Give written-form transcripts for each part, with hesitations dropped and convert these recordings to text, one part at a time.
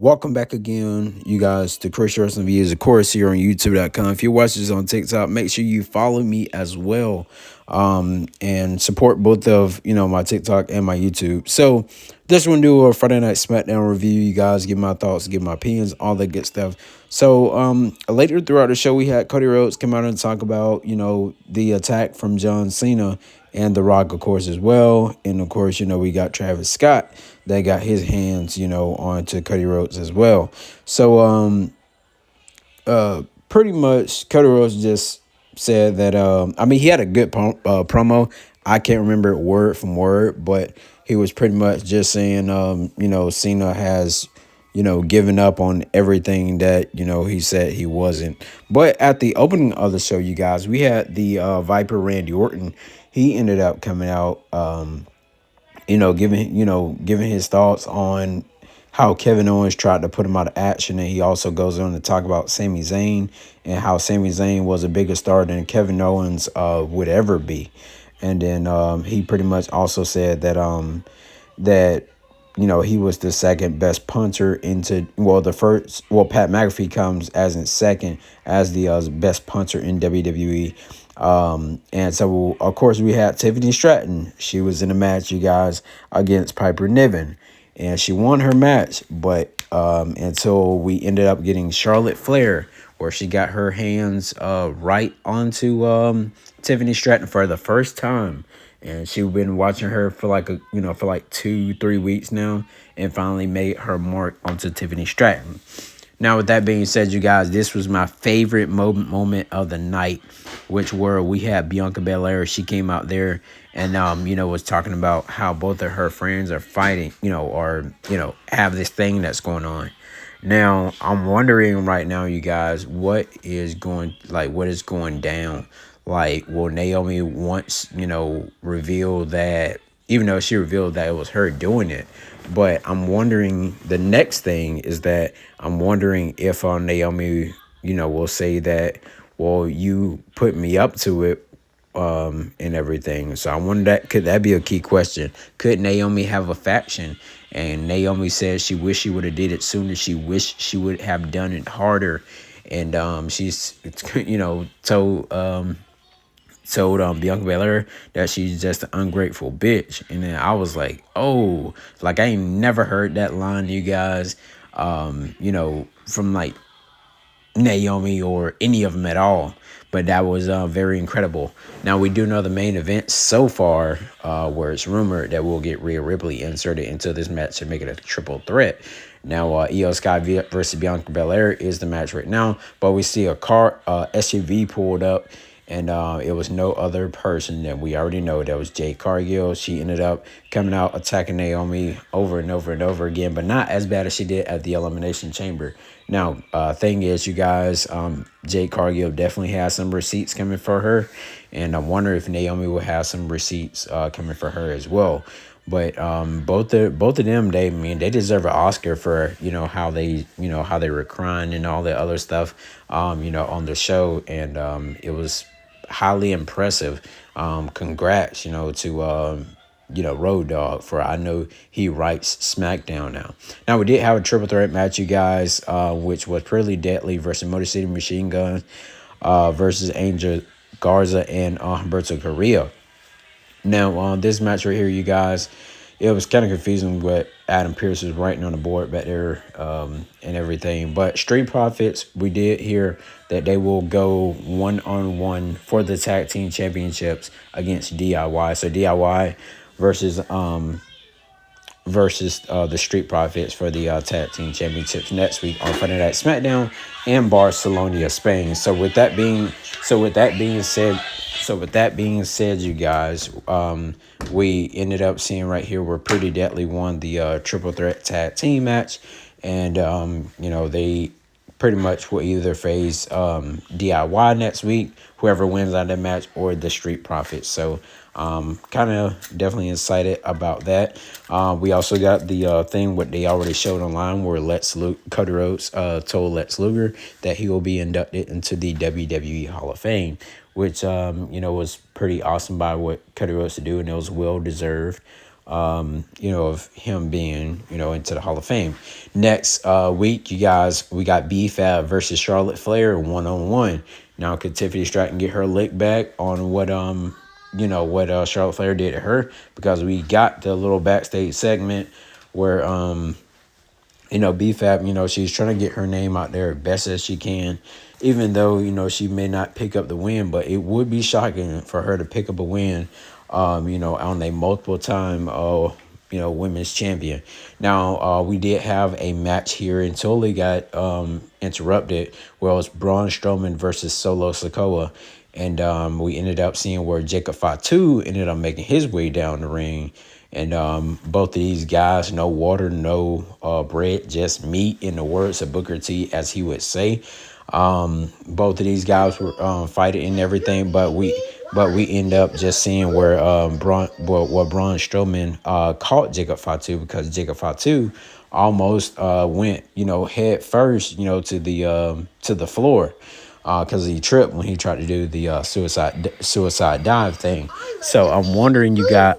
Welcome back again, you guys, to Chris Wrestling Views, of course, here on YouTube.com. If you're watching this on TikTok, make sure you follow me as well, and support both of my TikTok and my YouTube. So, this one do a Friday Night Smackdown review. You guys give my thoughts, give my opinions, all that good stuff. So, later throughout the show, we had Cody Rhodes come out and talk about the attack from John Cena and The Rock, of course, as well. And of course, we got Travis Scott that got his hands, onto Cody Rhodes as well. So, pretty much Cody Rhodes just said that, he had a good promo. I can't remember it word from word, but he was pretty much just saying, Cena has, given up on everything that, he said he wasn't. But at the opening of the show, you guys, we had the Viper Randy Orton. He ended up coming out, giving his thoughts on how Kevin Owens tried to put him out of action, and he also goes on to talk about Sami Zayn and how Sami Zayn was a bigger star than Kevin Owens would ever be. And then he pretty much also said that he was the second best punter into the first. Well, Pat McAfee comes as in second as the best punter in WWE. And so of course we had Tiffany Stratton. She was in a match, you guys, against Piper Niven, and she won her match, but until we ended up getting Charlotte Flair, where she got her hands right onto Tiffany Stratton for the first time. And she's been watching her for like 2-3 weeks now, and finally made her mark onto Tiffany Stratton. Now, with that being said, you guys, this was my favorite moment of the night, which were we had Bianca Belair. She came out there and was talking about how both of her friends are fighting, or have this thing that's going on. Now, I'm wondering right now, you guys, what is going down? Like, will Naomi once, reveal that, even though she revealed that it was her doing it, but I'm wondering, the next thing is that I'm wondering if Naomi, will say that, well, you put me up to it, and everything. So I wonder, could that be a key question? Could Naomi have a faction? And Naomi says she wished she would have did it sooner. She wished she would have done it harder. And she's, told Bianca Belair that she's just an ungrateful bitch. And then I was like, oh, like I ain't never heard that line, you guys, from like Naomi or any of them at all. But that was very incredible. Now, we do know the main event so far, where it's rumored that we'll get Rhea Ripley inserted into this match to make it a triple threat. Now, Io Sky versus Bianca Belair is the match right now, but we see a SUV pulled up, and it was no other person that we already know. That was Jade Cargill. She ended up coming out attacking Naomi over and over and over again, but not as bad as she did at the Elimination Chamber. Now, thing is, you guys, Jade Cargill definitely has some receipts coming for her, and I wonder if Naomi will have some receipts coming for her as well. But both of them, they deserve an Oscar for how they were crying and all the other stuff on the show, and it was highly impressive. Congrats to Road Dogg, for I know he writes Smackdown now. Now, we did have a triple threat match, you guys, which was Pretty Deadly versus Motor City Machine Gun versus Angel Garza and Humberto Carrillo. Now, this match right here, you guys, it was kind of confusing what Adam Pearce was writing on the board back there, and everything. But Street Profits, we did hear that they will go one-on-one for the tag team championships against DIY. So DIY versus the Street Profits for the tag team championships next week on Friday Night Smackdown in Barcelona, Spain. So with that being said, you guys, we ended up seeing right here where Pretty Deadly won the triple threat tag team match, and they pretty much will either face DIY next week, whoever wins out of that match, or the Street Profits. So kind of definitely excited about that. We also got the thing what they already showed online, where Cody Rhodes told Lex Luger that he will be inducted into the WWE Hall of Fame, which was pretty awesome by what Cody Rhodes to do, and it was well deserved. of him being, into the Hall of Fame. Next week, you guys, we got B-Fab versus Charlotte Flair 1-on-1. Now, could Tiffany Stratton get her lick back on what Charlotte Flair did to her? Because we got the little backstage segment where B-Fab, she's trying to get her name out there best as she can, even though, she may not pick up the win, but it would be shocking for her to pick up a win, on a multiple time, women's champion. Now, we did have a match here and totally got interrupted, where it was Braun Strowman versus Solo Sikoa. And we ended up seeing where Jacob Fatu ended up making his way down the ring. And both of these guys, no water, no bread, just meat, in the words of Booker T, as he would say. Both of these guys were fighting and everything, but we end up just seeing where Braun Strowman caught Jacob Fatu, because Jacob Fatu almost went head first to the floor, because he tripped when he tried to do the suicide dive thing. So I'm wondering you guys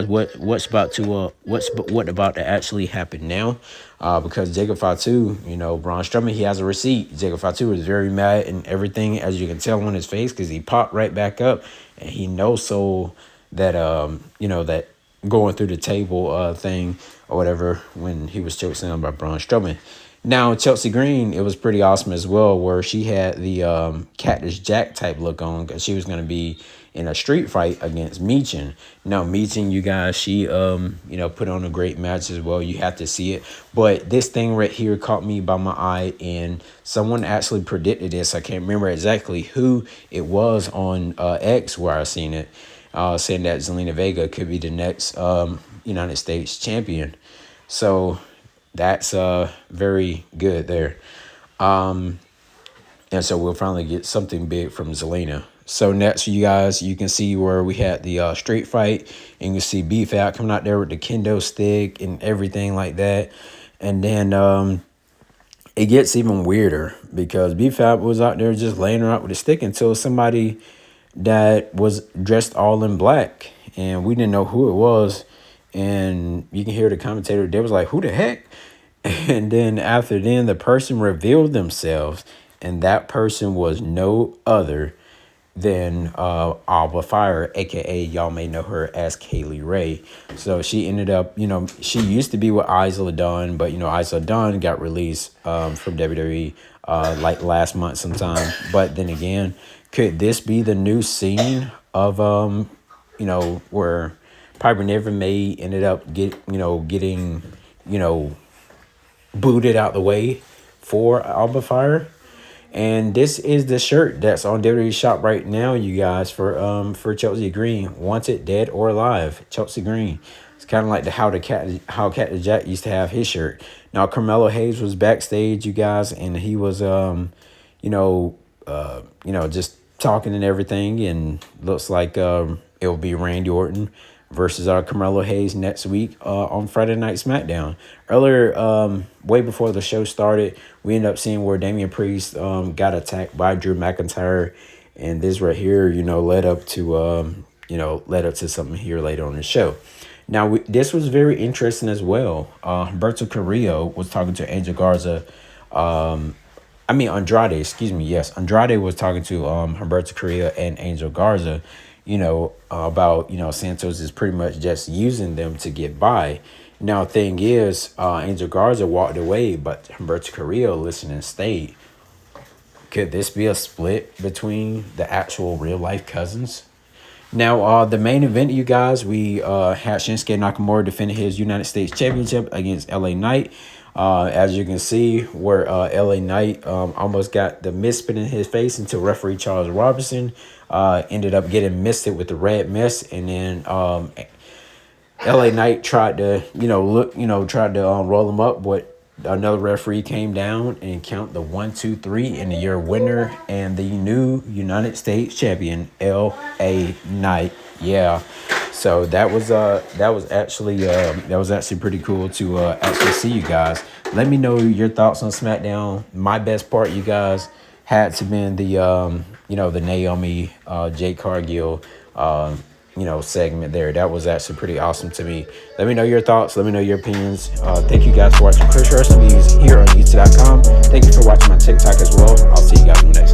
what's about to actually happen now, because Jacob Fatu, Braun Strowman, he has a receipt. Jacob Fatu is very mad and everything, as you can tell on his face, because he popped right back up, and he so that that going through the table thing or whatever when he was choked by Braun Strowman. Now, Chelsea Green, it was pretty awesome as well, where she had the Cactus Jack type look on, because she was going to be in a street fight against Meechin. Now, Meechin, you guys, she put on a great match as well. You have to see it. But this thing right here caught me by my eye, and someone actually predicted this. I can't remember exactly who it was on X where I seen it, saying that Zelina Vega could be the next United States champion. So that's very good there. And so we'll finally get something big from Zelina. So next, you guys, you can see where we had the street fight, and you can see B-Fab coming out there with the kendo stick and everything like that. And then it gets even weirder, because B-Fab was out there just laying her out with a stick until somebody that was dressed all in black, and we didn't know who it was. And you can hear the commentator, they was like, who the heck? And then after then, the person revealed themselves, and that person was no other than Alba Fire, a.k.a. y'all may know her as Kaylee Ray. So she ended up, she used to be with Isla Dawn, but, Isla Dawn got released from WWE like last month sometime. But then again, could this be the new scene of, where Piper Never May ended up getting, booted out the way for Alba Fire? And this is the shirt that's on WWE Shop right now, you guys, for Chelsea Green. Wanted, dead or alive, Chelsea Green. It's kind of like how Captain Jack used to have his shirt. Now, Carmelo Hayes was backstage, you guys, and he was just talking and everything, and looks like it'll be Randy Orton versus Carmelo Hayes next week on Friday Night Smackdown. Earlier, way before the show started, we ended up seeing where Damian Priest got attacked by Drew McIntyre, and this right here, led up to something here later on the show. Now, this was very interesting as well. Humberto Carrillo was talking to Angel Garza. Andrade, excuse me. Yes, Andrade was talking to Humberto Carrillo and Angel Garza, about, Santos is pretty much just using them to get by. Now, thing is, Angel Garza walked away, but Humberto Carrillo listened and stayed. Could this be a split between the actual real-life cousins? Now, the main event, you guys, we had Shinsuke Nakamura defending his United States Championship against LA Knight. As you can see, where LA Knight almost got the mist spit in his face until referee Charles Robinson ended up getting misted with the red mist, and then LA Knight tried to roll him up, but another referee came down and count the 1, 2, 3, and your winner and the new United States champion, LA Knight. Yeah. So that was actually pretty cool to actually see, you guys. Let me know your thoughts on SmackDown. My best part, you guys, had to been the the Naomi Jade Cargill segment there. That was actually pretty awesome to me. Let me know your thoughts. Let me know your opinions. Thank you guys for watching Chris Wrestling Views here on YouTube.com. Thank you for watching my TikTok as well. I'll see you guys in the next